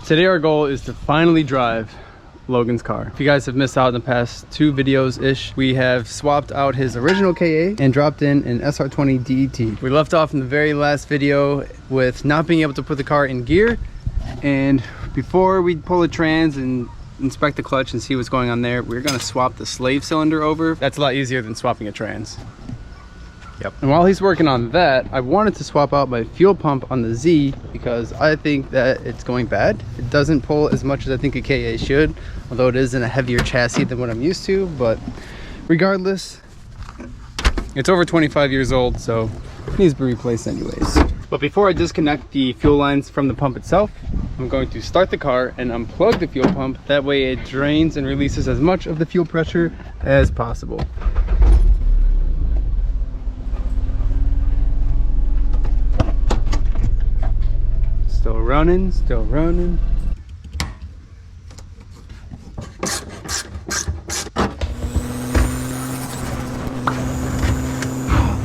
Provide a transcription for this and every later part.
Today our goal is to finally drive Logan's car. If you guys have missed out in the past 2 videos-ish, we have swapped out his original KA and dropped in an SR20 DET. We left off in the very last video with not being able to put the car in gear, and before we pull the trans and inspect the clutch and see what's going on there, we're gonna swap the slave cylinder over. That's a lot easier than swapping a trans. Yep. And while he's working on that, I wanted to swap out my fuel pump on the Z because I think that it's going bad. It doesn't pull as much as I think a KA should, although it is in a heavier chassis than what I'm used to. But regardless, it's over 25 years old, so it needs to be replaced anyways. But before I disconnect the fuel lines from the pump itself, I'm going to start the car and unplug the fuel pump. That way it drains and releases as much of the fuel pressure as possible. Still running, still running.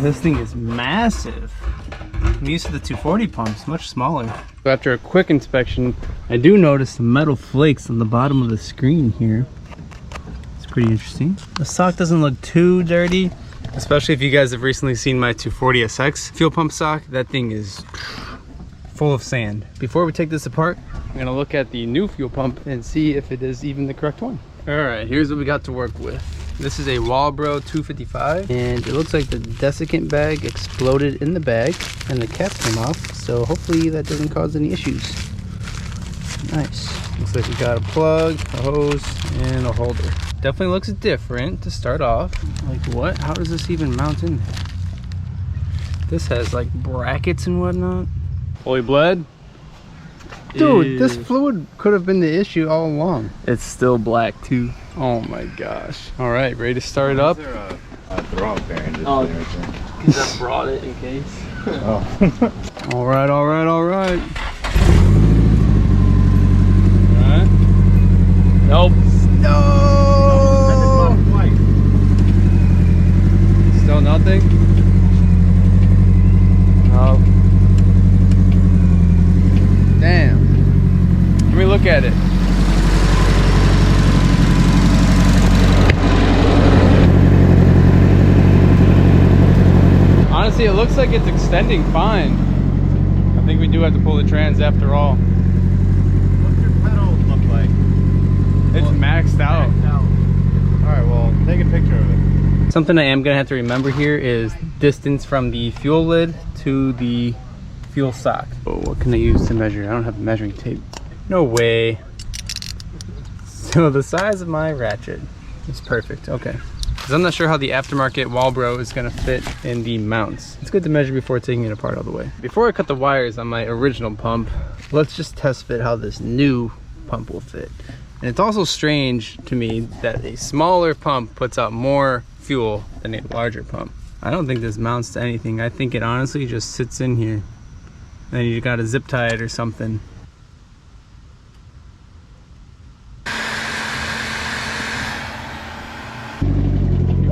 This thing is massive. I'm used to the 240 pumps, much smaller. So after a quick inspection, I do notice some metal flakes on the bottom of the screen here. It's pretty interesting. The sock doesn't look too dirty, especially if you guys have recently seen my 240 SX fuel pump sock. That thing is full of sand. Before we take this apart, I'm gonna look at the new fuel pump and see if it is even the correct one. All right, here's what we got to work with. This is a Walbro 255, and it looks like the desiccant bag exploded in the bag and the caps came off, so hopefully that doesn't cause any issues. Nice. Looks like we got a plug, a hose, and a holder. Definitely looks different to start off. Like what? How does this even mount in there? This has like brackets and whatnot. Fully bled? Dude, this fluid could have been the issue all along. It's still black too. Oh my gosh. All right, ready to start it up? Is there a throwout bearing just Oh, there? because I brought it in case. Oh. All right, all right, all right. All right. Nope. No! Still nothing? Oh. Damn. Let me look at it. Honestly, it looks like it's extending fine. I think we do have to pull the trans after all. What's your pedals look like? It's maxed out. Alright, well, take a picture of it. Something I am gonna have to remember here is distance from the fuel lid to the fuel sock. Oh, what can I use to measure? I don't have a measuring tape. No way. So the size of my ratchet is perfect. Okay. Because I'm not sure how the aftermarket Walbro is going to fit in the mounts. It's good to measure before taking it apart all the way. Before I cut the wires on my original pump, let's just test fit how this new pump will fit. And it's also strange to me that a smaller pump puts out more fuel than a larger pump. I don't think this mounts to anything. I think it honestly just sits in here. And then you gotta zip tie it or something.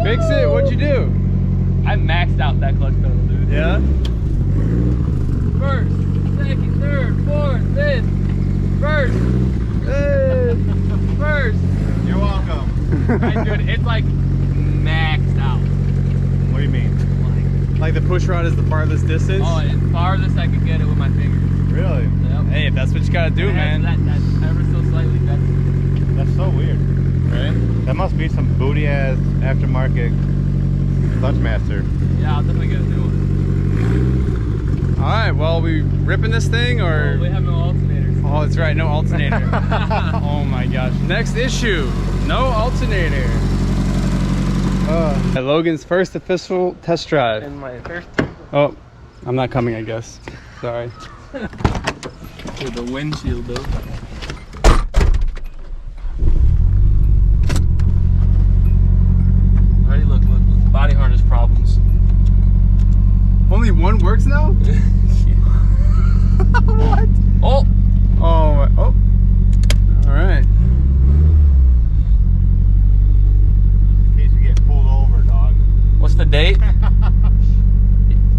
Fix it, what'd you do? I maxed out that clutch pedal, dude. Yeah? First, second, third, fourth, fifth. First. Hey. First. You're welcome. Dude, it's like maxed out. What do you mean? Like the push rod is the farthest distance? Oh, as farthest I could get it with my fingers. Really? Yep. Hey, if that's what you gotta do, man. That's ever so slightly better. That's so weird. Right? That must be some booty ass aftermarket clutch master. Yeah, I'll definitely get a new one. Alright, well, we ripping this thing or? We have no alternators. Oh, that's right, no alternator. Oh my gosh. Next issue, no alternator. Logan's first official test drive. And my first. Oh, I'm not coming, I guess. Sorry. With the windshield though. Alright, look, body harness problems. Only one works now? What? Oh! Oh, oh. All right. In case you get pulled over, dog. What's the date?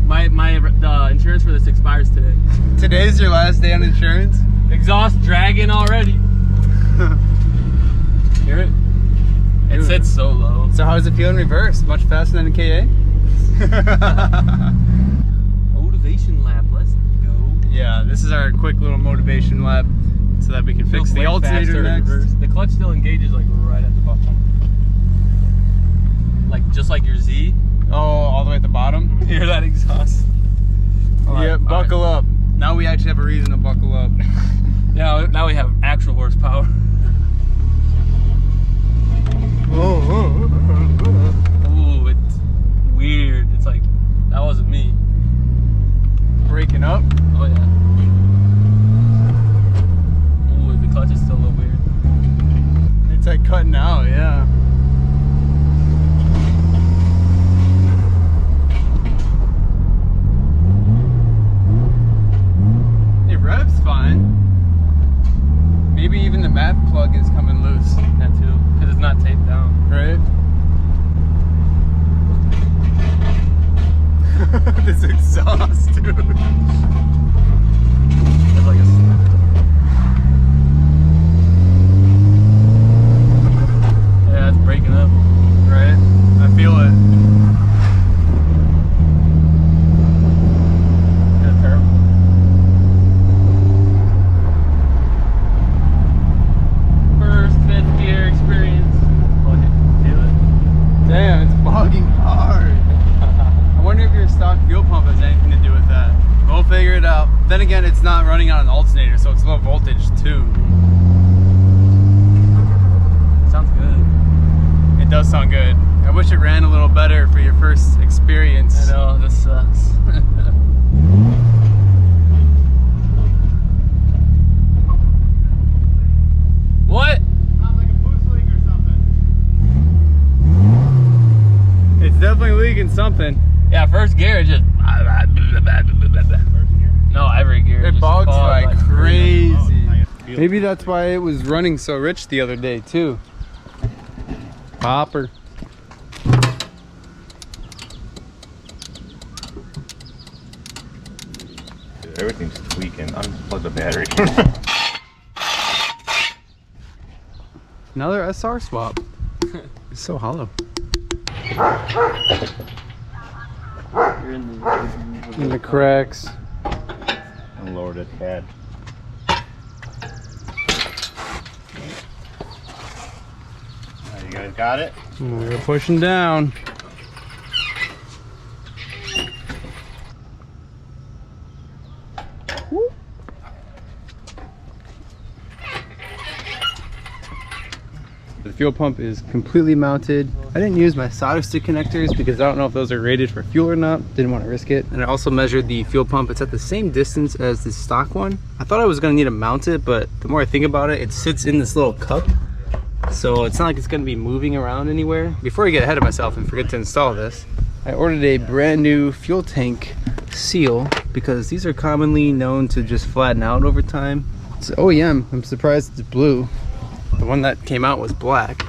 my insurance for this expires today. Today's your last day on insurance? Exhaust dragging already. Hear it? It sits so low. So how does it feel in reverse? Much faster than a KA? Motivation lap, let's go. Yeah, this is our quick little motivation lap so that we can fix the alternator next. The clutch still engages like right at the bottom. Like just like your Z. Oh, all the way at the bottom? Hear that exhaust? Yeah, buckle up. Now we actually have a reason to buckle up. Yeah, now we have actual horsepower. Ooh, it's weird. It's like, that wasn't me. Breaking up? Oh yeah. Ooh, the clutch is still a little weird. It's like cutting out, yeah. It revs fine. Maybe even the math plug is coming loose. That too, because it's not taped down. Right? This exhaust, dude. It's like a... Yeah, it's breaking up. Right? I feel it. Yeah, terrible. First fifth gear experience. Oh, feel it. Damn, it's bogging hard. I wonder if your stock fuel pump has anything to do with that. We'll figure it out. Then again, it's not running on an alternator, so it's low voltage too. Sounds good. It does sound good. I wish it ran a little better for your first experience. I know, this sucks. What? Sounds like a boost leak or something. It's definitely leaking something. Yeah, first gear is just... No, every gear. It just bogs fogs like crazy. Oh, Maybe that's why it was running so rich the other day too. Hopper. Dude, everything's tweaking. Unplug the battery. Another SR swap. It's so hollow. You're In the cracks. And lowered it bad. You guys got it? We're pushing down. The fuel pump is completely mounted. I didn't use my solder stick connectors because I don't know if those are rated for fuel or not. Didn't want to risk it. And I also measured the fuel pump. It's at the same distance as the stock one. I thought I was going to need to mount it, but the more I think about it, it sits in this little cup. So it's not like it's going to be moving around anywhere. Before I get ahead of myself and forget to install this, I ordered a brand new fuel tank seal because these are commonly known to just flatten out over time. It's OEM. I'm surprised it's blue. The one that came out was black.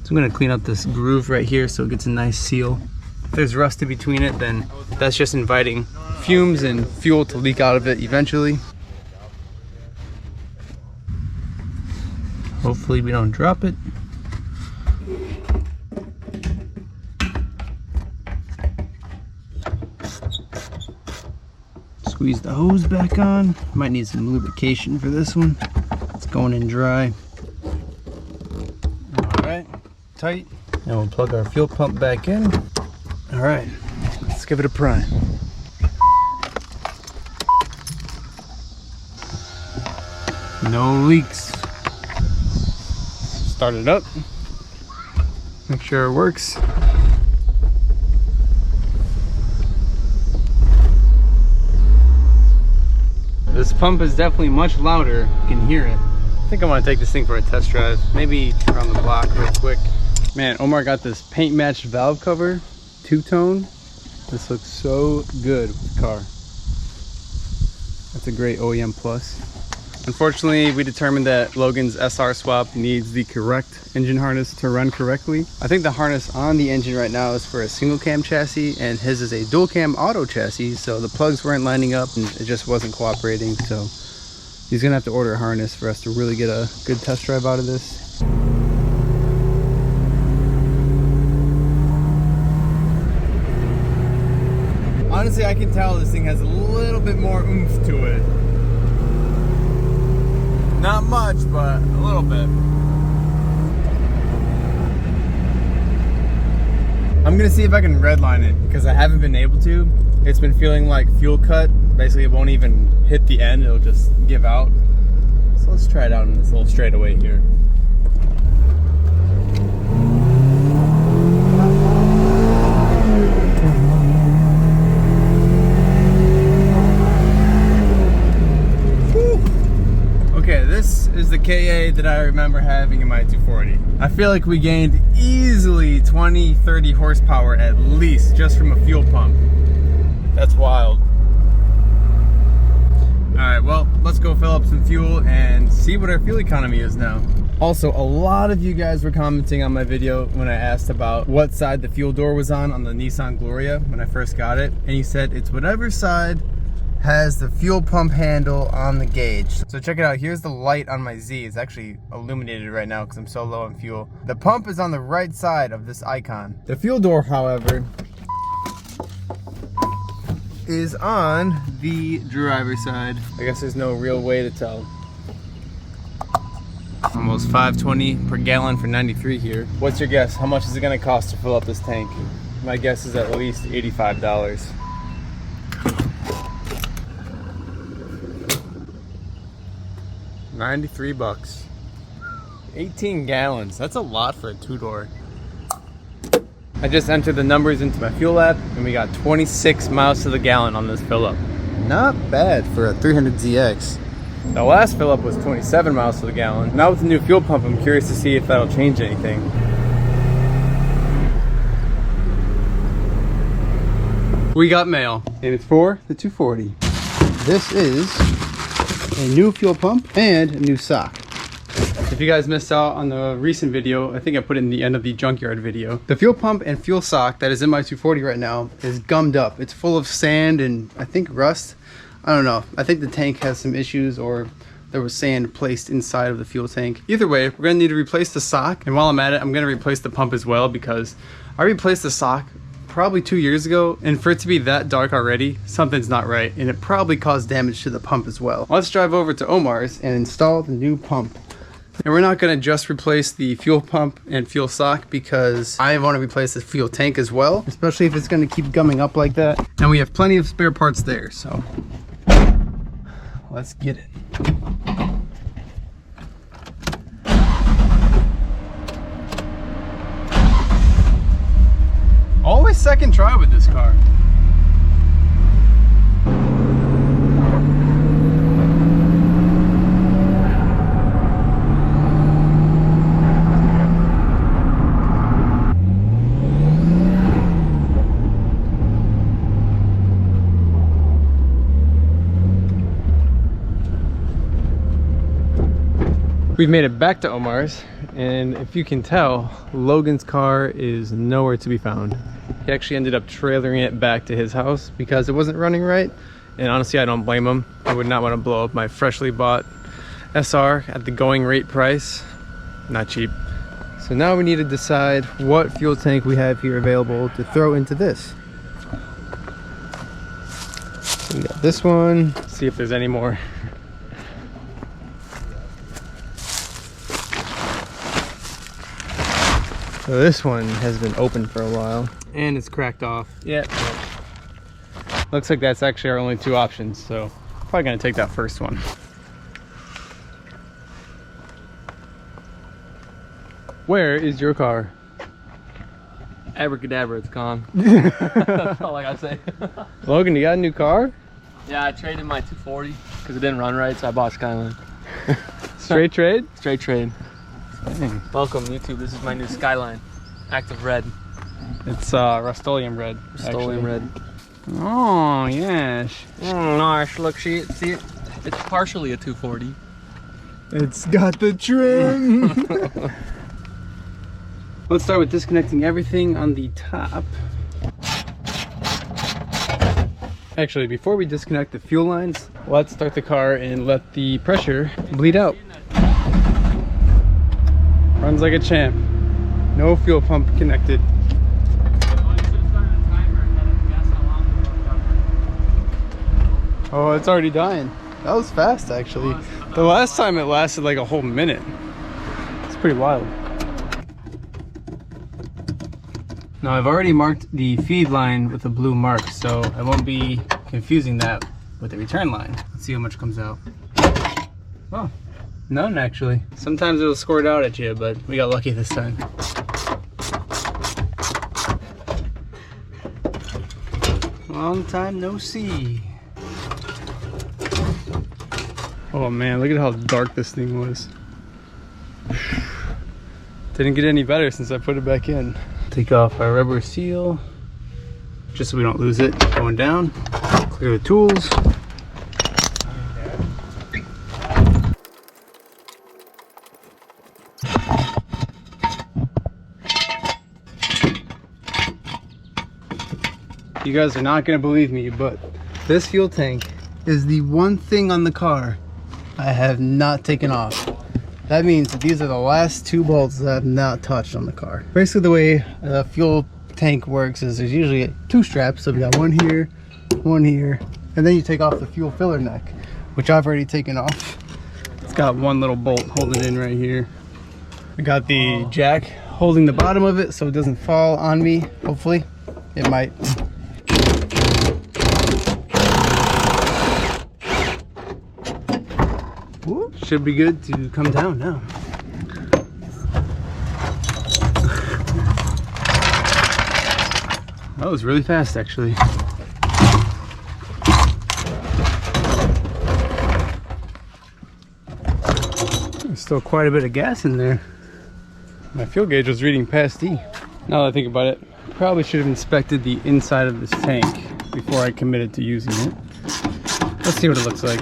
So I'm gonna clean up this groove right here so it gets a nice seal. If there's rust in between it, then that's just inviting fumes and fuel to leak out of it eventually. Hopefully we don't drop it. Squeeze the hose back on. Might need some lubrication for this one. It's going in dry. Alright, tight. Now we'll plug our fuel pump back in. Alright, let's give it a prime. No leaks. Start it up. Make sure it works. This pump is definitely much louder. You can hear it. I think I want to take this thing for a test drive. Maybe around the block real quick. Man, Omar got this paint matched valve cover, two-tone. This looks so good with the car. That's a great OEM plus. Unfortunately, we determined that Logan's SR swap needs the correct engine harness to run correctly. I think the harness on the engine right now is for a single cam chassis and his is a dual cam auto chassis, so the plugs weren't lining up and it just wasn't cooperating. So He's gonna have to order a harness for us to really get a good test drive out of this. Honestly, I can tell this thing has a little bit more oomph to it. Not much, but a little bit. I'm gonna see if I can redline it because I haven't been able to. It's been feeling like fuel cut. Basically, it won't even hit the end, it'll just give out. So let's try it out in this little straightaway here. Okay, this is the KA that I remember having in my 240. I feel like we gained easily 20-30 horsepower at least just from a fuel pump. That's wild. Alright, well, let's go fill up some fuel and see what our fuel economy is now. Also, a lot of you guys were commenting on my video when I asked about what side the fuel door was on the Nissan Gloria when I first got it. And you said it's whatever side has the fuel pump handle on the gauge. So check it out, here's the light on my Z. It's actually illuminated right now because I'm so low on fuel. The pump is on the right side of this icon. The fuel door, however, is on the driver's side. I guess there's no real way to tell. Almost 520 per gallon for 93 here. What's your guess? How much is it gonna cost to fill up this tank? My guess is at least $85. 93 bucks. 18 gallons. That's a lot for a two-door. I just entered the numbers into my fuel app and we got 26 miles to the gallon on this fill up. Not bad for a 300ZX. The last fill up was 27 miles to the gallon. Now with the new fuel pump, I'm curious to see if that'll change anything. We got mail and it's for the 240. This is a new fuel pump and a new sock. If you guys missed out on the recent video, I think I put it in the end of the junkyard video. The fuel pump and fuel sock that is in my 240 right now is gummed up. It's full of sand and I think rust. I don't know. I think the tank has some issues or there was sand placed inside of the fuel tank. Either way, we're gonna need to replace the sock. And while I'm at it, I'm gonna replace the pump as well because I replaced the sock probably 2 years ago, and for it to be that dark already, something's not right, and it probably caused damage to the pump as well. Let's drive over to Omar's and install the new pump. And we're not gonna just replace the fuel pump and fuel sock because I want to replace the fuel tank as well, especially if it's gonna keep gumming up like that. And we have plenty of spare parts there, so let's get it. Always second try with this car. We've made it back to Omar's, and if you can tell, Logan's car is nowhere to be found. He actually ended up trailering it back to his house because it wasn't running right, and honestly I don't blame him. I would not want to blow up my freshly bought SR at the going rate price. Not cheap. So now we need to decide what fuel tank we have here available to throw into this. We got this one. Let's see if there's any more. So this one has been open for a while and it's cracked off. Yeah. Looks like that's actually our only two options, so probably gonna take that first one. Where is your car? Abracadabra, it's gone. That's all I gotta say. Logan, you got a new car? Yeah, I traded my 240 because it didn't run right, so I bought Skyline. Straight trade? Straight trade. Dang. Welcome YouTube, this is my new Skyline. Active red. It's Rust-Oleum red. Rust-Oleum red. Oh, yes. Nice, look, see it? It's partially a 240. It's got the trim. Let's start with disconnecting everything on the top. Actually, before we disconnect the fuel lines, let's start the car and let the pressure bleed out. Runs like a champ. No fuel pump connected. Oh, it's already dying. That was fast, actually. The last time it lasted like a whole minute. It's pretty wild. Now I've already marked the feed line with a blue mark, so I won't be confusing that with the return line. Let's see how much comes out. Oh, none actually. Sometimes it'll squirt out at you, but we got lucky this time. Long time no see. Oh man, look at how dark this thing was. Didn't get any better since I put it back in. Take off our rubber seal, just so we don't lose it going down. Clear the tools. You guys are not gonna believe me, but this fuel tank is the one thing on the car I have not taken off. That means that these are the last two bolts that I've not touched on the car. Basically the way a fuel tank works is there's usually two straps. So we got one here, and then you take off the fuel filler neck, which I've already taken off. It's got one little bolt holding it in right here. I got the jack holding the bottom of it so it doesn't fall on me, hopefully. It might. Whoop, should be good to come down now. That was really fast, actually. There's still quite a bit of gas in there. My fuel gauge was reading past E. Now that I think about it, I probably should have inspected the inside of this tank before I committed to using it. Let's see what it looks like.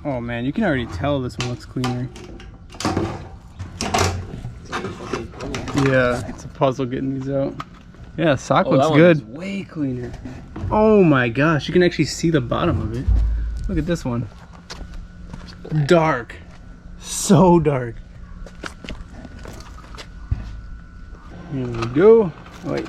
Oh man, you can already tell this one looks cleaner. Yeah, it's a puzzle getting these out. Yeah, sock looks good. Way cleaner. Oh my gosh, you can actually see the bottom of it. Look at this one. Dark. So dark. Here we go. Wait,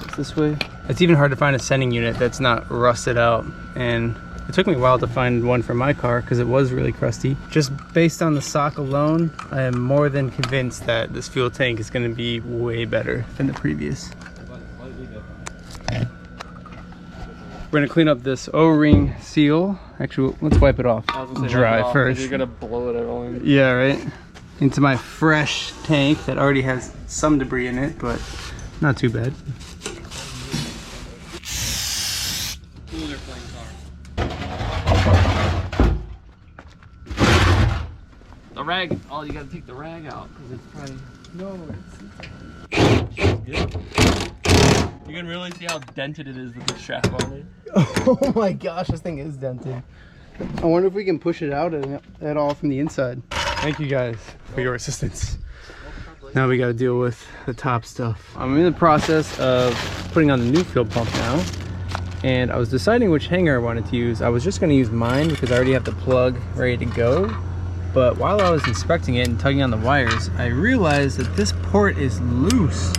it's this way. It's even hard to find a sending unit that's not rusted out, and it took me a while to find one for my car because it was really crusty. Just based on the sock alone, I am more than convinced that this fuel tank is going to be way better than the previous. We're going to clean up this O-ring seal. Actually, let's wipe it off. Dry first. You're going to blow it everyone. Yeah, right? Into my fresh tank that already has some debris in it, but not too bad. The rag, oh, you gotta take the rag out because it's probably. No, it's. You can really see how dented it is with the strap on it. Oh my gosh, this thing is dented. I wonder if we can push it out at all from the inside. Thank you guys for your assistance. Now we got to deal with the top stuff. I'm in the process of putting on the new fuel pump now, and I was deciding which hanger I wanted to use. I was just going to use mine because I already have the plug ready to go. But while I was inspecting it and tugging on the wires, I realized that this port is loose.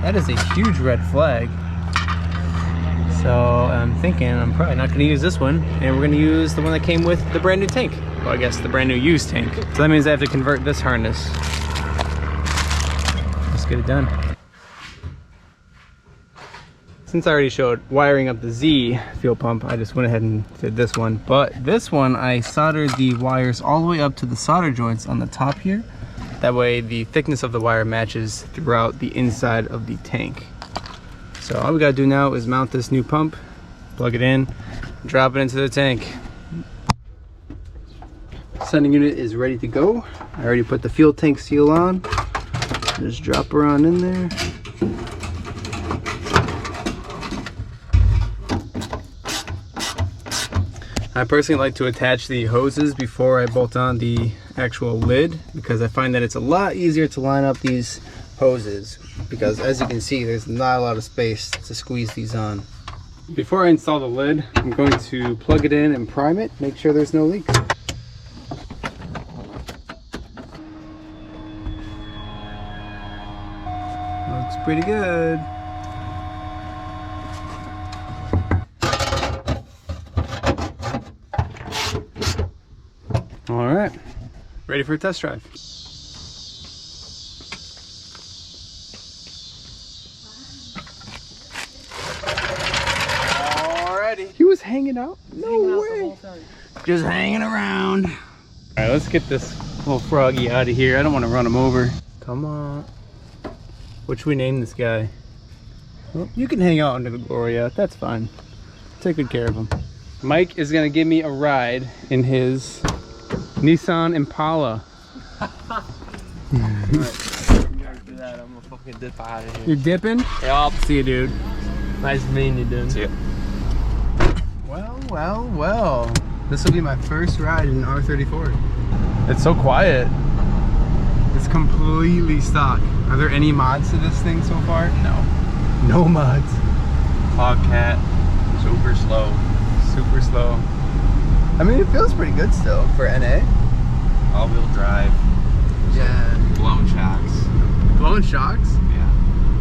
That is a huge red flag. So I'm thinking I'm probably not going to use this one, and we're going to use the one that came with the brand new tank. Well, I guess the brand new used tank. So that means I have to convert this harness. Let's get it done. Since I already showed wiring up the Z fuel pump, I just went ahead and did this one. But this one, I soldered the wires all the way up to the solder joints on the top here. That way the thickness of the wire matches throughout the inside of the tank. So all we gotta do now is mount this new pump, plug it in, drop it into the tank. Sending unit is ready to go. I already put the fuel tank seal on. Just drop her on in there. I personally like to attach the hoses before I bolt on the actual lid because I find that it's a lot easier to line up these hoses, because as you can see, there's not a lot of space to squeeze these on. Before I install the lid, I'm going to plug it in and prime it, make sure there's no leaks. Looks pretty good. All right, ready for a test drive. Alrighty. He was hanging out? No way. Just hanging around. All right, let's get this little froggy out of here. I don't want to run him over. Come on. What should we name this guy? Well, you can hang out under the Gloria. That's fine. Take good care of him. Mike is going to give me a ride in his Nissan Impala. Alright, after that, I'm gonna fucking dip out of here. You're dipping? Yup. See you, dude. Nice meeting you, dude. See ya. Well, well, well. This will be my first ride in an R34. It's so quiet. It's completely stock. Are there any mods to this thing so far? No. No mods. Hogcat, super slow. Super slow. I mean, it feels pretty good still for NA. All-wheel drive. Yeah. Blown shocks. Blown shocks? Yeah.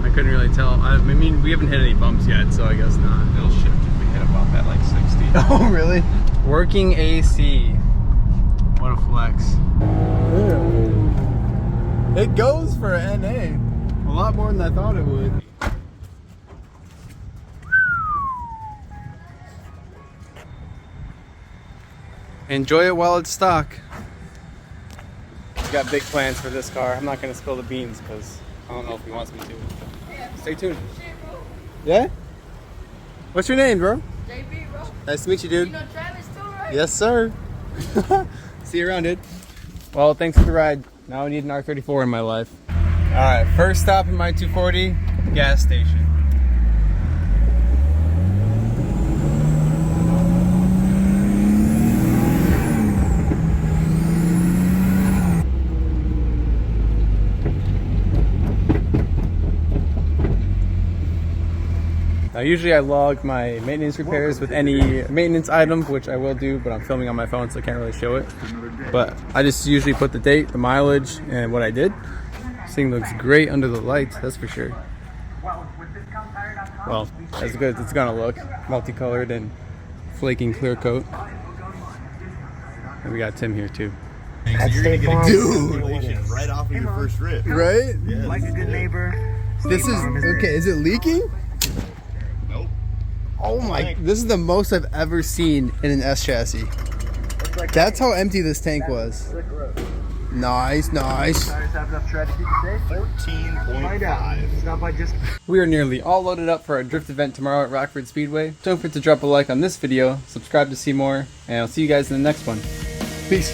I couldn't really tell. I mean, we haven't hit any bumps yet, so I guess not. It'll shift if we hit a bump at like 60. Oh, really? Working AC. What a flex. Yeah. It goes for an NA. A lot more than I thought it would. Enjoy it while it's stock. We've got big plans for this car. I'm not going to spill the beans because I don't know if he wants me to. Stay tuned. Yeah? What's your name, bro? JB, bro. Nice to meet you, dude. You know Travis too, right? Yes, sir. See you around, dude. Well, thanks for the ride. Now I need an R34 in my life. All right, first stop in my 240, gas station. Now usually I log my maintenance repairs with any maintenance item, which I will do, but I'm filming on my phone so I can't really show it. But I just usually put the date, the mileage, and what I did. This thing looks great under the lights, that's for sure. Well, as good as it's gonna look. Multicolored and flaking clear coat. And we got Tim here too. That's you're gonna get a Dude! right off of your first rip. Right? Yes. Like a good neighbor. This is, okay, is it leaking? Nope. Oh my, this is the most I've ever seen in an S chassis. That's how empty this tank was. Nice, nice. 14.5. We are nearly all loaded up for our drift event tomorrow at Rockford Speedway. Don't forget to drop a like on this video, subscribe to see more, and I'll see you guys in the next one. Peace.